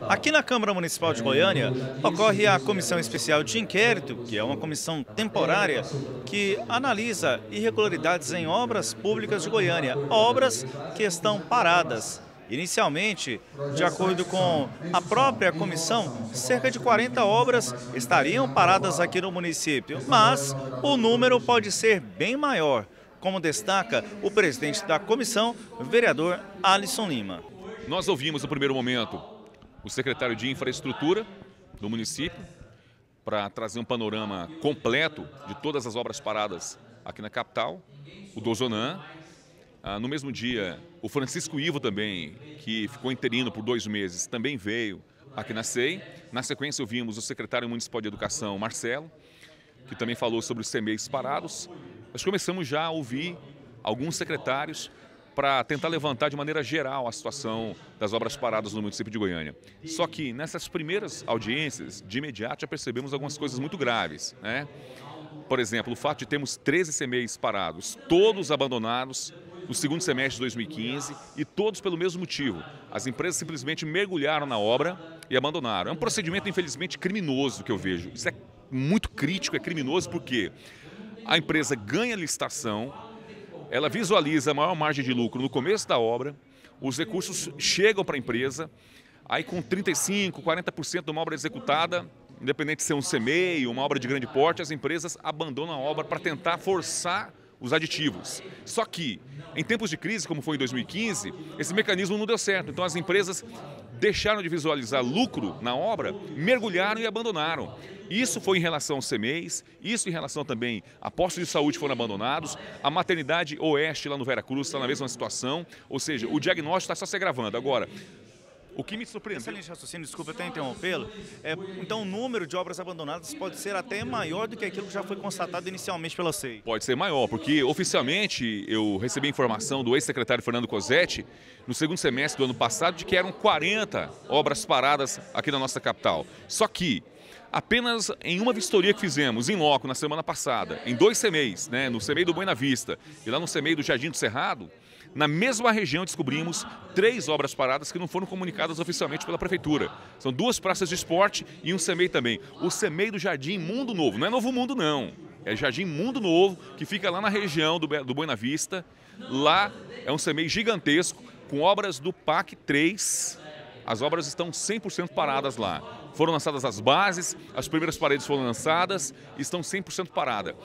Aqui na Câmara Municipal de Goiânia ocorre a Comissão Especial de Inquérito, que é uma comissão temporária que analisa irregularidades em obras públicas de Goiânia, obras que estão paradas. Inicialmente, de acordo com a própria comissão, cerca de 40 obras estariam paradas aqui no município, mas o número pode ser bem maior, como destaca o presidente da comissão, o vereador Alisson Lima. Nós ouvimos no primeiro momento o secretário de Infraestrutura do município para trazer um panorama completo de todas as obras paradas aqui na capital, o Dozonan. No mesmo dia, o Francisco Ivo também, que ficou interino por 2 meses, também veio aqui na SEI. Na sequência, ouvimos o secretário municipal de Educação, Marcelo, que também falou sobre os CMEIs parados. Nós começamos já a ouvir alguns secretários para tentar levantar de maneira geral a situação das obras paradas no município de Goiânia. Só que nessas primeiras audiências, de imediato, já percebemos algumas coisas muito graves, né? Por exemplo, o fato de termos 13 CMEIs parados, todos abandonados no segundo semestre de 2015 e todos pelo mesmo motivo. As empresas simplesmente mergulharam na obra e abandonaram. É um procedimento, infelizmente, criminoso que eu vejo. Isso é muito crítico, é criminoso porque a empresa ganha licitação, ela visualiza a maior margem de lucro no começo da obra, os recursos chegam para a empresa, aí com 35%, 40% de uma obra executada, independente de ser um CMEI, uma obra de grande porte, as empresas abandonam a obra para tentar forçar os aditivos. Só que, em tempos de crise, como foi em 2015, esse mecanismo não deu certo. Então as empresas deixaram de visualizar lucro na obra, mergulharam e abandonaram. Isso foi em relação aos CMEIs, isso em relação também a postos de saúde foram abandonados, a maternidade Oeste lá no Veracruz está na mesma situação, ou seja, o diagnóstico está só se agravando. Agora, o que me surpreendeu... Excelente raciocínio, desculpa até interrompê-lo. Então o número de obras abandonadas pode ser até maior do que aquilo que já foi constatado inicialmente pela SEI. Pode ser maior, porque oficialmente eu recebi informação do ex-secretário Fernando Cosetti, no segundo semestre do ano passado, de que eram 40 obras paradas aqui na nossa capital. Só que apenas em uma vistoria que fizemos em loco na semana passada, em 2 CMEIs, né, no CMEI do Buena Vista e lá no CMEI do Jardim do Cerrado, na mesma região descobrimos 3 obras paradas que não foram comunicadas oficialmente pela prefeitura. São 2 praças de esporte e um CMEI também. O CMEI do Jardim Mundo Novo, não é Novo Mundo não, é Jardim Mundo Novo, que fica lá na região do Buena Vista. Lá é um CMEI gigantesco, com obras do PAC 3, as obras estão 100% paradas lá. Foram lançadas as bases, as primeiras paredes foram lançadas e estão 100% paradas.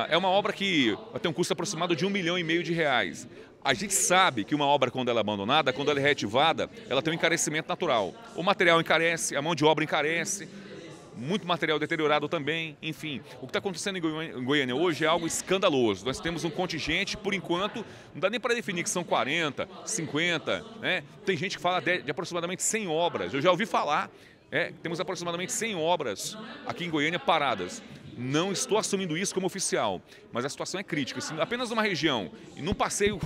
É uma obra que tem um custo aproximado de R$1,5 milhão. A gente sabe que uma obra, quando ela é abandonada, quando ela é reativada, ela tem um encarecimento natural. O material encarece, a mão de obra encarece, muito material deteriorado também, enfim. O que está acontecendo em Goiânia hoje é algo escandaloso. Nós temos um contingente, por enquanto, não dá nem para definir que são 40, 50, né? Tem gente que fala de aproximadamente 100 obras. Eu já ouvi falar, temos aproximadamente 100 obras aqui em Goiânia paradas. Não estou assumindo isso como oficial, mas a situação é crítica. Se apenas numa região, e num passeio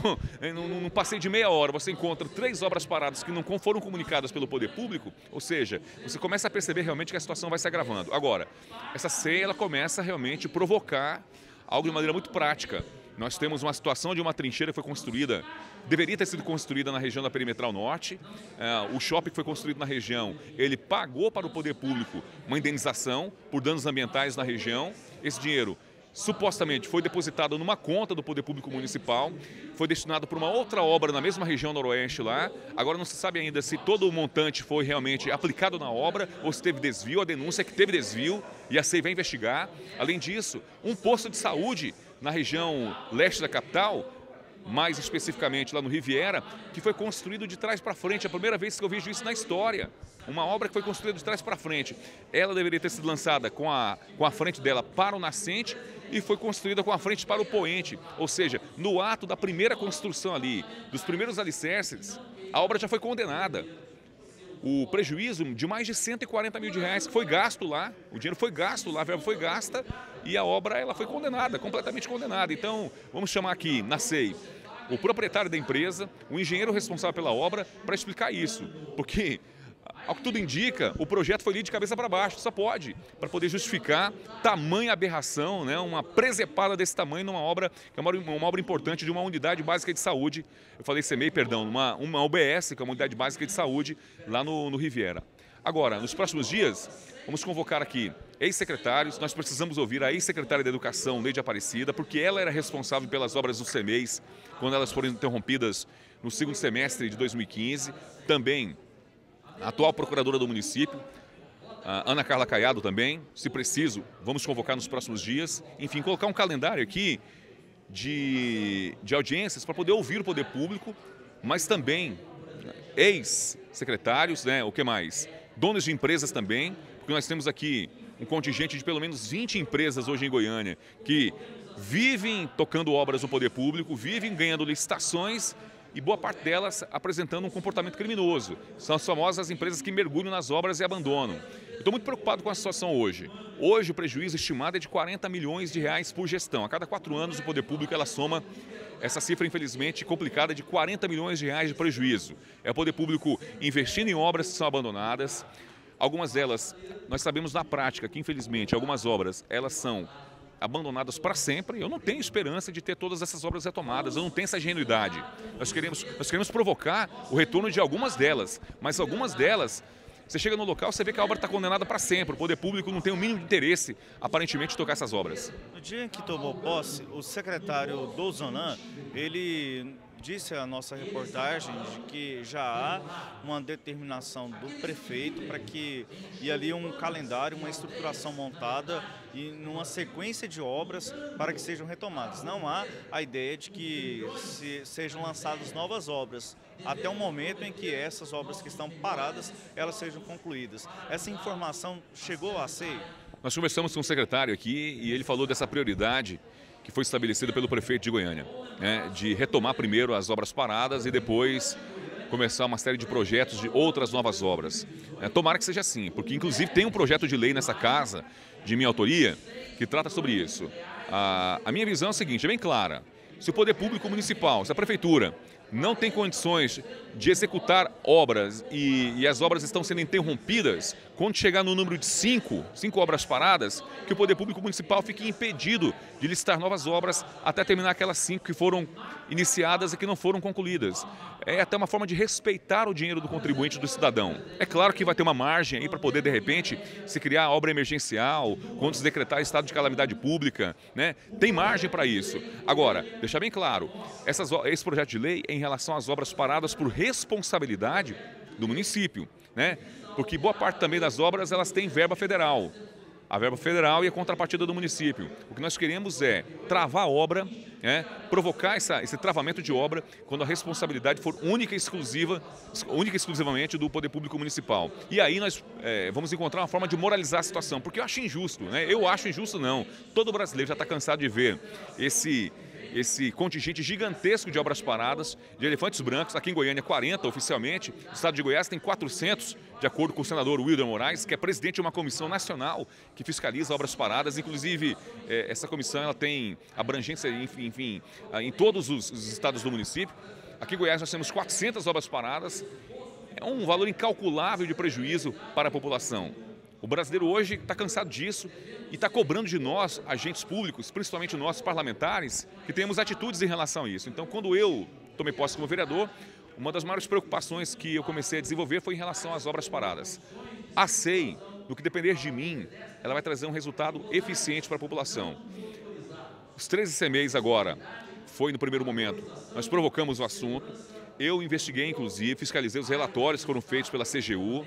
de meia hora, você encontra 3 obras paradas que não foram comunicadas pelo poder público, ou seja, você começa a perceber realmente que a situação vai se agravando. Agora, essa SEI, ela começa realmente a provocar algo de maneira muito prática. Nós temos uma situação de uma trincheira que foi construída, deveria ter sido construída na região da Perimetral Norte. O shopping que foi construído na região, ele pagou para o poder público uma indenização por danos ambientais na região. Esse dinheiro supostamente foi depositado numa conta do poder público municipal, foi destinado para uma outra obra na mesma região noroeste lá. Agora não se sabe ainda se todo o montante foi realmente aplicado na obra ou se teve desvio. A denúncia é que teve desvio e a SEI vai investigar. Além disso, um posto de saúde na região leste da capital, mais especificamente lá no Riviera, que foi construído de trás para frente. É a primeira vez que eu vejo isso na história. Uma obra que foi construída de trás para frente. Ela deveria ter sido lançada com a frente dela para o nascente e foi construída com a frente para o poente. Ou seja, no ato da primeira construção ali, dos primeiros alicerces, a obra já foi condenada. O prejuízo de mais de R$140 mil que foi gasto lá, o dinheiro foi gasto lá, a verba foi gasta e a obra ela foi condenada, completamente condenada. Então, vamos chamar aqui na SEI o proprietário da empresa, o engenheiro responsável pela obra, para explicar isso. Porque Ao que tudo indica, o projeto foi lido de cabeça para baixo, só pode, para poder justificar tamanha aberração, né? Uma presepada desse tamanho numa obra que é uma obra importante de uma unidade básica de saúde. Eu falei CEMEI, perdão, uma UBS, que é uma unidade básica de saúde, lá no Riviera. Agora, nos próximos dias, vamos convocar aqui ex-secretários. Nós precisamos ouvir a ex-secretária de Educação, Neide Aparecida, porque ela era responsável pelas obras do CEMEIs, quando elas foram interrompidas no segundo semestre de 2015. Também a atual procuradora do município, a Ana Carla Caiado também. Se preciso, vamos convocar nos próximos dias. Enfim, colocar um calendário aqui de audiências para poder ouvir o poder público, mas também ex-secretários, né? O que mais? Donos de empresas também, porque nós temos aqui um contingente de pelo menos 20 empresas hoje em Goiânia que vivem tocando obras no poder público, vivem ganhando licitações e boa parte delas apresentando um comportamento criminoso. São as famosas empresas que mergulham nas obras e abandonam. Estou muito preocupado com a situação hoje. Hoje o prejuízo estimado é de 40 milhões de reais por gestão. A cada 4 anos o poder público ela soma essa cifra, infelizmente, complicada de 40 milhões de reais de prejuízo. É o poder público investindo em obras que são abandonadas. Algumas delas, nós sabemos na prática que, infelizmente, algumas obras, elas são abandonadas para sempre. Eu não tenho esperança de ter todas essas obras retomadas, eu não tenho essa ingenuidade. Nós queremos provocar o retorno de algumas delas, mas algumas delas, você chega no local, você vê que a obra está condenada para sempre. O poder público não tem o mínimo de interesse, aparentemente, de tocar essas obras. No dia em que tomou posse, o secretário Douzonan, ele disse à nossa reportagem de que já há uma determinação do prefeito para que e ali um calendário, uma estruturação montada e numa sequência de obras para que sejam retomadas. Não há a ideia de que sejam lançadas novas obras até o momento em que essas obras que estão paradas, elas sejam concluídas. Essa informação chegou a ser? Nós conversamos com o secretário aqui e ele falou dessa prioridade que foi estabelecida pelo prefeito de Goiânia, né, de retomar primeiro as obras paradas e depois começar uma série de projetos de outras novas obras. Tomara que seja assim, porque inclusive tem um projeto de lei nessa casa, de minha autoria, que trata sobre isso. A minha visão é a seguinte, é bem clara. Se o poder público municipal, se a prefeitura não tem condições de executar obras e as obras estão sendo interrompidas, quando chegar no número de 5 obras paradas, que o poder público municipal fique impedido de licitar novas obras até terminar aquelas 5 que foram iniciadas e que não foram concluídas. É até uma forma de respeitar o dinheiro do contribuinte, do cidadão. É claro que vai ter uma margem aí para poder, de repente, se criar obra emergencial, quando se decretar estado de calamidade pública, né? Tem margem para isso. Agora, deixar bem claro, esse projeto de lei é em relação às obras paradas por responsabilidade do município, né? Porque boa parte também das obras elas têm verba federal. A verba federal e a contrapartida do município. O que nós queremos é travar a obra, né? Provocar esse travamento de obra quando a responsabilidade for única e exclusivamente do poder público municipal. E aí nós vamos encontrar uma forma de moralizar a situação, porque eu acho injusto, né? Eu acho injusto não. Todo brasileiro já está cansado de ver esse contingente gigantesco de obras paradas, de elefantes brancos, aqui em Goiânia 40 oficialmente, o estado de Goiás tem 400, de acordo com o senador Wilder Moraes, que é presidente de uma comissão nacional que fiscaliza obras paradas, inclusive essa comissão ela tem abrangência, enfim, em todos os estados do município. Aqui em Goiás nós temos 400 obras paradas, é um valor incalculável de prejuízo para a população. O brasileiro hoje está cansado disso e está cobrando de nós, agentes públicos, principalmente nós parlamentares, que tenhamos atitudes em relação a isso. Então, quando eu tomei posse como vereador, uma das maiores preocupações que eu comecei a desenvolver foi em relação às obras paradas. A SEI, no que depender de mim, ela vai trazer um resultado eficiente para a população. Os 13 CEMEIs agora, foi no primeiro momento, nós provocamos o assunto, eu investiguei, inclusive, fiscalizei os relatórios que foram feitos pela CGU.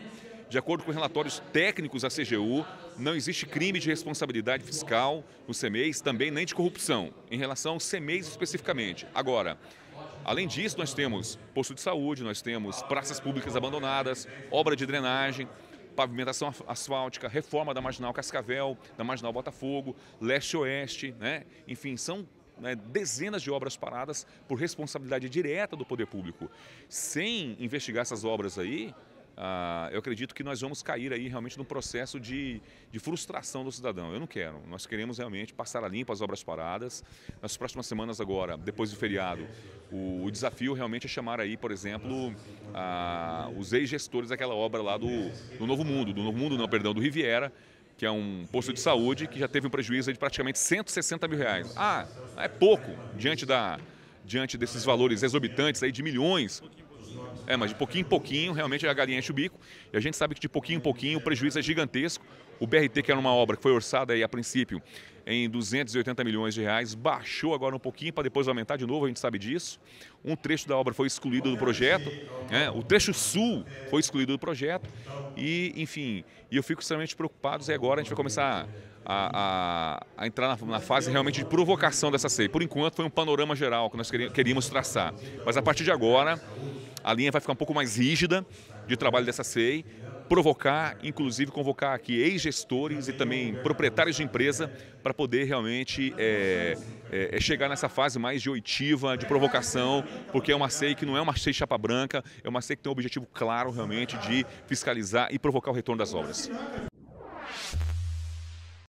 De acordo com relatórios técnicos da CGU, não existe crime de responsabilidade fiscal no CEMEIs, também nem de corrupção, em relação aos CEMEIs especificamente. Agora, além disso, nós temos posto de saúde, nós temos praças públicas abandonadas, obra de drenagem, pavimentação asfáltica, reforma da Marginal Cascavel, da Marginal Botafogo, leste-oeste, né? Enfim, são dezenas de obras paradas por responsabilidade direta do poder público. Sem investigar essas obras aí, eu acredito que nós vamos cair aí realmente num processo de frustração do cidadão. Eu não quero. Nós queremos realmente passar a limpo as obras paradas. Nas próximas semanas agora, depois do feriado, o desafio realmente é chamar aí, por exemplo, os ex-gestores daquela obra lá do Novo Mundo, não, perdão, do Riviera, que é um posto de saúde que já teve um prejuízo de praticamente R$160 mil. É pouco diante desses valores exorbitantes aí de milhões. Mas de pouquinho em pouquinho, realmente a galinha enche o bico. E a gente sabe que de pouquinho em pouquinho o prejuízo é gigantesco. O BRT, que era uma obra que foi orçada aí, a princípio em R$280 milhões, baixou agora um pouquinho para depois aumentar de novo, a gente sabe disso. Um trecho da obra foi excluído do projeto, o trecho sul foi excluído do projeto. E, enfim, eu fico extremamente preocupado e agora a gente vai começar a entrar na fase realmente de provocação dessa SEI. Por enquanto foi um panorama geral que nós queríamos traçar, mas a partir de agora a linha vai ficar um pouco mais rígida de trabalho dessa SEI, provocar, inclusive convocar aqui ex-gestores e também proprietários de empresa para poder realmente chegar nessa fase mais de oitiva, de provocação, porque é uma SEI que não é uma SEI chapa branca, é uma SEI que tem um objetivo claro realmente de fiscalizar e provocar o retorno das obras.